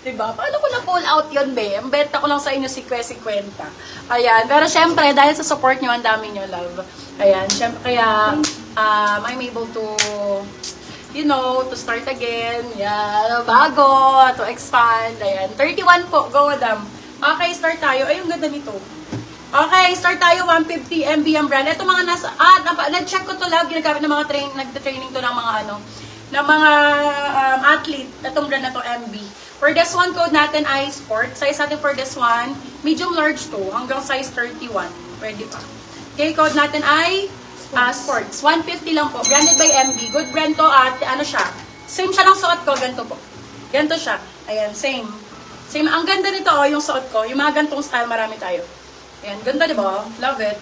Diba? Paano ko na-pull out yun, be? Ang benta ko lang sa inyo si 50. Ayan. Pero syempre, dahil sa support nyo, ang dami nyo, love. Ayan. Syempre, kaya I'm able to, you know, to start again. Yan. Bago. To expand. Ayan. 31 po. Go, madam. Okay, start tayo. Ay, ang ganda nito. Okay, start tayo. 150 MB ang brand. Ito mga nasa, nag-check ko to love. Ginagamit ng mga nagda-training to ng mga ng mga athlete. Itong brand na to, MB. For this one, code natin ay sport. Size natin for this one, medium large to, hanggang size 31. Pwede pa. Okay, code natin ay sports. 150 lang po. Branded by MB. Good brand to at ano siya. Same siya ng suot ko. Ganito po. Ganito siya. Ayan, same. Same. Ang ganda nito, yung suot ko. Yung mga gantong style, marami tayo. Ayan, ganda diba? Love it.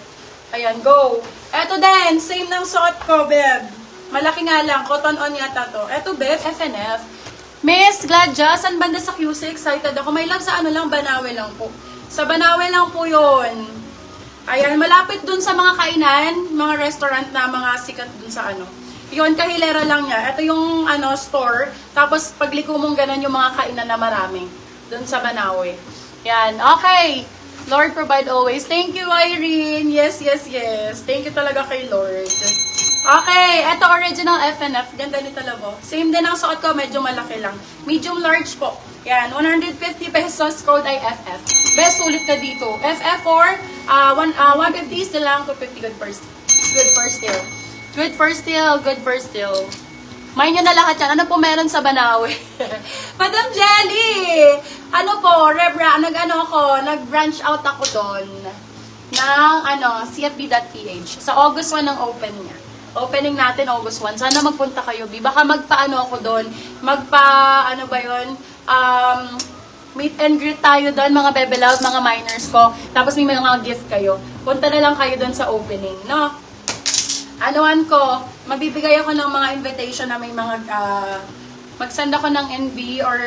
Ayan, go. Eto din, same ng suot ko, beb. Malaki nga lang, cotton on yata to. Eto, beb, FNF. Miss Gladja, saan banda sa QC? Excited ako. May love sa ano lang, Banawe lang po. Sa Banawe lang po yun. Ayan, malapit dun sa mga kainan, mga restaurant na mga sikat dun sa ano. Yun, kahilera lang niya. Ito yung store. Tapos pagliko mong ganun yung mga kainan na marami. Dun sa Banawe. Yan, okay. Lord provide always. Thank you, Irene. Yes, yes, yes. Thank you talaga kay Lord. Okay, ito original FNF. Ganda nito labo. Same din ang suot ko, medyo malaki lang. Medium large po. Yan, 150 pesos. Code ay FF. Best sulit na dito. FF or 150 still lang. 250 good first. Good first still. Good first still. Good first still. May nyo na lahat yan. Ano po meron sa Banawe? Madam Jelly! Ano po, nag-branch out ako doon ng cfb.ph. Sa August 1 ang open niya. Opening natin August 1. Sana magpunta kayo, B. Baka magpa-ano ako doon. Meet and greet tayo doon, mga bebe love, mga minors ko. Tapos may mga gift kayo. Punta na lang kayo doon sa opening, no? Anuan ko, magbibigay ako ng mga invitation na may mga, mag-send ako ng NB or,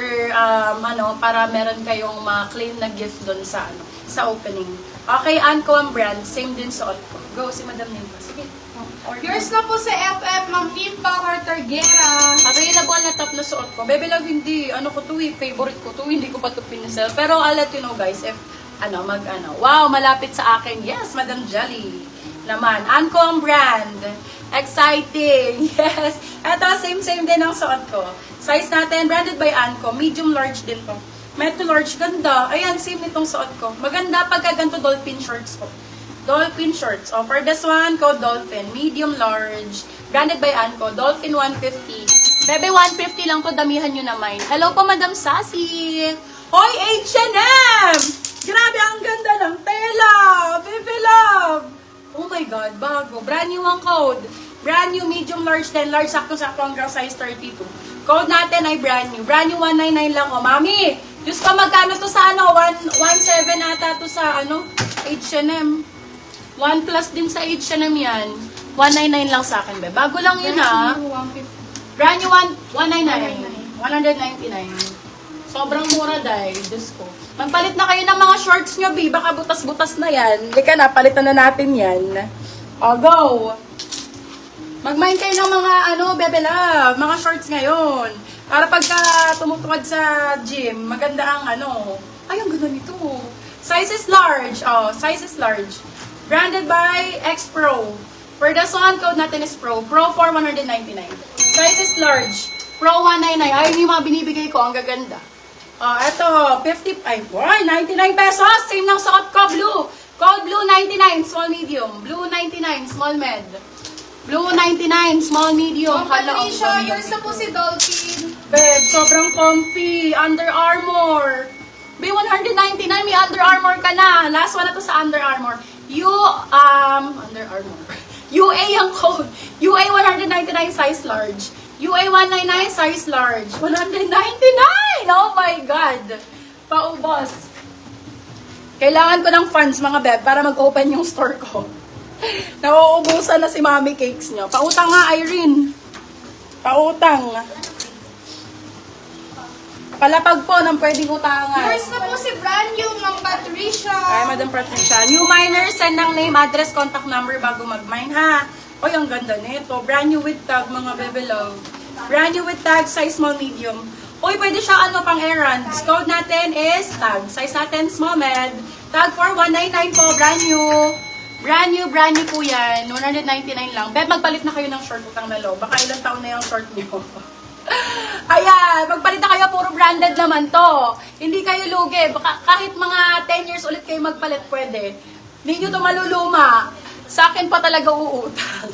para meron kayong ma-claim na gift doon sa, sa opening. Okay, Anko ang brand, same din suot ko. Go, si Madam Nimpa. Sige. Yours na po sa FF, Ma'am Nimpa Cartagena. Available na top na suot ko. Baby love, hindi. Favorite ko to. Hindi ko pa to pinisell. Pero I'll let you know, guys, if, Wow, malapit sa akin. Yes, Madam Jelly. Naman. Anko ang brand. Exciting. Yes. Ito, same din ang suot ko. Size natin, branded by Anko. Medium large din to. Medyo large, ganda. Ayan, same nitong suot ko. Maganda pagka ganito dolphin shorts ko. Dolphin shorts. Oh, for this one, code Dolphin. Medium large. Branded by Anko. Dolphin 150. Bebe, 150 lang to. Damihan nyo naman. Hello po, Madam Sassy. Hoy, H&M! Grabe, ang ganda ng tela. Bebe love. Oh my God, bago. Brand new ang code. Brand new, medium, large, 10 large, sakto-sakto hanggang size 32. Code natin ay brand new. Brand new, 199 lang. O, mami, Diyos ko, magkano to sa 117 ata to sa H&M. 1 plus din sa H&M yan. 199 lang sa akin, be. Bago lang yun, ha? Brand new, 199. 199. Sobrang mura dahil. Diyos ko. Magpalit na kayo ng mga shorts nyo, B. Baka butas-butas na yan. Hindi ka na, palitan na natin yan. O, go! Mag-mind kayo ng mga, bebe love, mga shorts ngayon. Para pagka tumutungad sa gym, maganda ang Ay, ang ganda nito. Size is large. Oh, size is large. Branded by X Pro. For this one, code natin is Pro. Pro for 199. Size is large. Pro 199. Ay, yung mga binibigay ko, ang gaganda. Eto, 99 pesos. Same ng suot ko, blue. Code blue 99, small medium. Blue 99, small med. Blue 99, small medium. Patricia, yours na po si Dolphin. Babe, sobrang comfy. Under Armour. Babe, 199, may Under Armour ka na. Last one na to sa Under Armour. Under Armour. UA ang code. UA 199, size large. UA 199, size large. 199! Oh my God! Paubos. Kailangan ko ng funds, mga beb, para mag-open yung store ko. Nauubusan na si Mommy Cakes nyo. Pautang nga, Irene. Pautang. Palapag po ng pwedeng utangan. Yours na po si brand new, Ma'am Patricia. Ay, Madam Patricia. New minor, send ng name, address, contact number bago mag-mine, ha? Oy, ang ganda nito. Brand new with tag, mga bebe love. Brand new with tag, size small, medium. Uy, pwede siya pang errands. Code natin is tag. Size natin small med. Tag for 199 po, brand new. Brand new po yan. 199 lang. Beb, magpalit na kayo ng short utang na loob. Baka ilang taon na yung short nyo. Ayan, magpalit na kayo. Puro branded naman to. Hindi kayo lugi. Baka kahit mga 10 years ulit kayo magpalit, pwede. Hindi nyo to maluluma. Sa akin pa talaga uutang.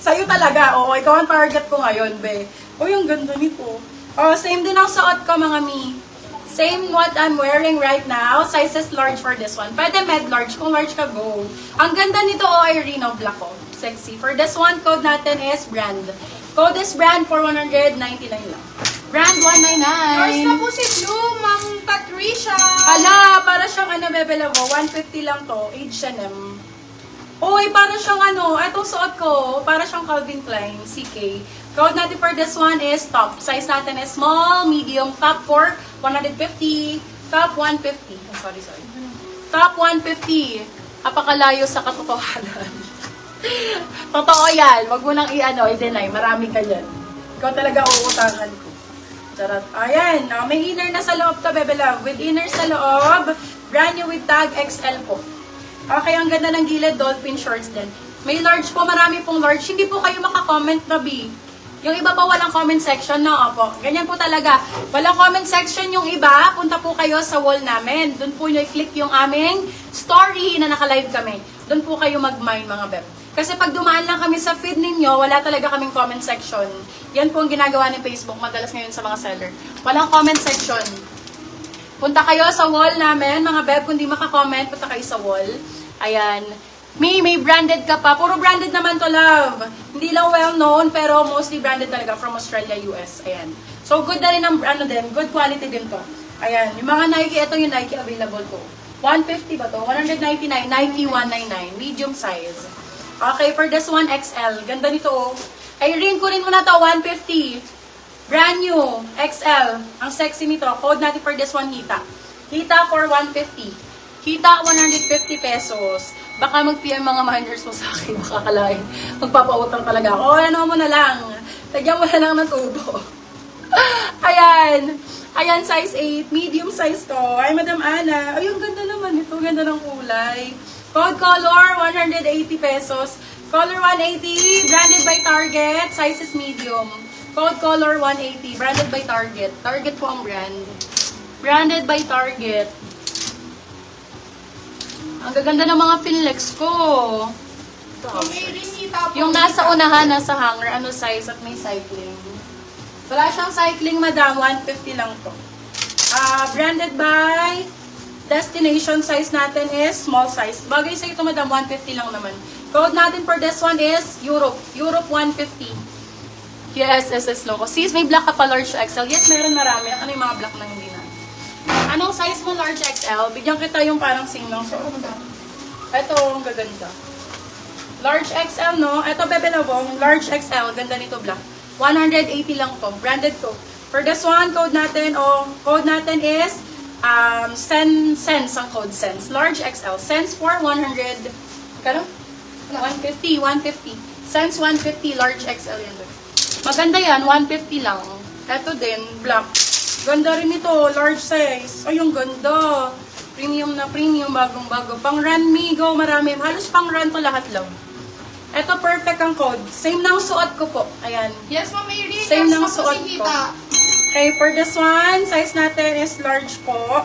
Sa'yo talaga. Oo, ikaw ang target ko ngayon, be. Uy, ang ganda nito. Oh, same din ang suot ko, mga mi. Same what I'm wearing right now. Sizes large for this one. Pwede med large. Kung large ka, go. Ang ganda nito, Irene, black ko. Sexy. For this one, code natin is brand. Code is brand for 199 lang. Brand 199. Yours na po si Blue, Ma'am Patricia. Hala, para siyang Bebe Lavo. 150 lang to. H&M. Uy, para siyang etong suot ko, para siyang Calvin Klein, CK. Code natin for this one is top. Size natin is small, medium, top for 150, top 150. Oh, sorry. Top 150. Apakalayo sa katotohanan. Totoo yan. Wag mo nang i-deny. Marami ka yan. Ikaw talaga uutangan ko. Charot. Ayan. May inner na sa loob to, Bebe Love. With inner sa loob, brand new with tag XL po. Okay, ang ganda ng gilid, dolphin shorts din. May large po, marami pong large. Hindi po kayo makakomment na, B. Yung iba pa walang comment section, no? Opo. Ganyan po talaga. Walang comment section yung iba. Punta po kayo sa wall namin. Doon po nyo i-click yung aming story na naka-live kami. Doon po kayo mag-mine, mga beb. Kasi pag dumaan lang kami sa feed ninyo, wala talaga kaming comment section. Yan po ang ginagawa ni Facebook madalas ngayon sa mga seller. Walang comment section. Punta kayo sa wall namin, mga beb. Kung di maka-comment, punta kayo sa wall. Ayan. May branded ka pa. Puro branded naman to, love. Hindi lang well-known, pero mostly branded talaga from Australia, US. Ayan. So, good na rin ang, good quality din to. Ayan. Yung mga Nike, ito yung Nike available to. 150 ba to? 199. Nike 199. Medium size. Okay, for this one, XL. Ganda nito, oh. Irene, kunin mo na to, 150. Brand new, XL. Ang sexy nito. Code natin for this one, Hita. Hita for 150. Kita 150 pesos. Baka mag-PM mga minors mo sa akin. Baka kalain. Magpapautang talaga ako. Ano mo na lang. Lagyan mo na lang ng tubo. Ayan. Ayan, size 8. Medium size to. Ay, Madam Ana. Ay, ang ganda naman ito. Ganda ng kulay. Code color, 180 pesos. Color 180. Branded by Target. Size is medium. Code color 180. Branded by Target. Target po ang brand. Branded by Target. Ang gaganda ng mga Finlex ko. Ma'am Irene, hita po. Yung nasa unahan, nasa hanger, size at may cycling. Wala siyang cycling, madam. 150 lang to. Branded by Destination. Size natin is small size. Bagay sa ito, madam. 150 lang naman. Code natin for this one is Europe. Europe 150. Yes, SS logo. Sis, may black ka pa, large XL. Yes, meron marami. Ano yung mga black na hindi na? Anong size mo, large XL? Bigyan kita yung parang single. So, ito, ang gaganda. Large XL, no? Ito, Bebe Lavo, large XL. Ganda nito, black. 180 lang to. Branded to. For this one, code natin is Sense ang code, Sense. Large XL. Sense for 100. Kano? 150. Sense 150, large XL yan. Maganda yan, 150 lang. Ito din, black. Ganda rin ito, large size. Ay, yung ganda. Premium na premium, bagong-bago. Pang run, Migo, marami. Halos pang run to lahat lang. Ito, perfect ang code. Same ng suot ko po. Ayan. Yes, Ma'am Irene. Same Yours ng na po suot si ko. Hita. Okay, for this one, size natin is large po.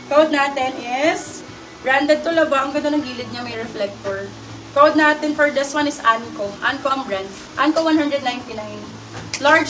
Code natin is branded to laba. Ang ganda ng gilid niya, may reflector. Code natin for this one is Anko. Anko ang brand. Anko 199. Large